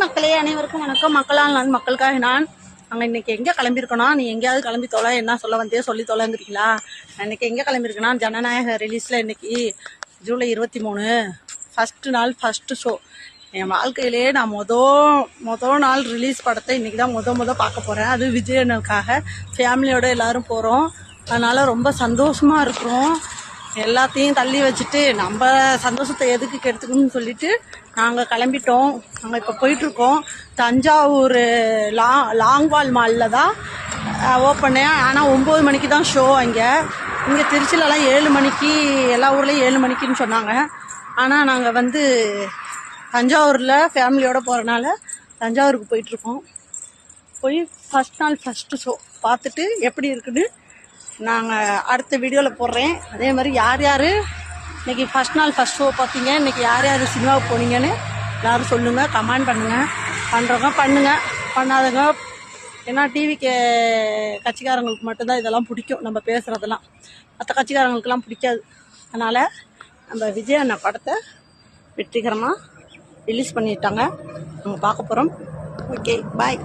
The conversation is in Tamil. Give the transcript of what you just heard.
மக்களே, அனைவருக்கும் வணக்கம். மக்களால் நான், மக்களுக்காக நான். நாங்கள் இன்னைக்கு எங்கே கிளம்பியிருக்கோன்னா, நீ எங்கேயாவது கிளம்பி தொலை, என்ன சொல்ல வந்தே சொல்லி தொலைங்கிறீங்களா? நான் இன்னைக்கு எங்கே கிளம்பியிருக்கேன்னா, ஜனநாயக ரிலீஸில் இன்னைக்கு ஜூலை 23 ஃபஸ்ட்டு நாள், ஃபஸ்ட்டு ஷோ. என் வாழ்க்கையிலே நான் மொதல் நாள் ரிலீஸ் படத்தை இன்றைக்கி தான் பார்க்க போகிறேன். அது விஜயனுக்காக ஃபேமிலியோடு எல்லோரும் போகிறோம். அதனால் ரொம்ப சந்தோஷமாக இருக்கிறோம். எல்லாத்தையும் தள்ளி வச்சுட்டு நம்ம சந்தோஷத்தை எதுக்கு கெடுத்துக்கணும்னு சொல்லிட்டு நாங்கள் கிளம்பிட்டோம். நாங்கள் இப்போ போயிட்டுருக்கோம். தஞ்சாவூர் லாங்வால் மாலில் தான் ஓப்பனு. ஆனால் 9 மணிக்கு தான் ஷோ. இங்கே திருச்சியிலலாம் 7 மணிக்கு, எல்லா ஊர்லேயும் 7 மணிக்குன்னு சொன்னாங்க. ஆனால் நாங்கள் தஞ்சாவூரில் ஃபேமிலியோடு போகிறனால தஞ்சாவூருக்கு போயிட்டுருக்கோம். போய் ஃபஸ்ட் நாள் ஃபஸ்ட்டு ஷோ பார்த்துட்டு எப்படி இருக்குன்னு நாங்கள் அடுத்த வீடியோவில் போடுறேன். அதே மாதிரி யார் யார் இன்றைக்கி ஃபஸ்ட் நாள் ஃபஸ்ட் ஷோ பார்த்தீங்க, இன்றைக்கி யார் யார் சினிமாவுக்கு போனீங்கன்னு எல்லோரும் சொல்லுங்கள், கமெண்ட் பண்ணுங்கள். பண்ணுறவங்க பண்ணுங்கள், பண்ணாதவங்க ஏன்னா டிவிக்கு கட்சிக்காரங்களுக்கு மட்டும்தான் இதெல்லாம் பிடிக்கும், நம்ம பேசுகிறதெல்லாம். மற்ற கட்சிக்காரங்களுக்கெல்லாம் பிடிக்காது. அதனால் நம்ம விஜய் அண்ணா படத்தை வெற்றிகரமாக ரிலீஸ் பண்ணிட்டாங்க. நம்ம பார்க்க போகிறோம். ஓகே, பாய்.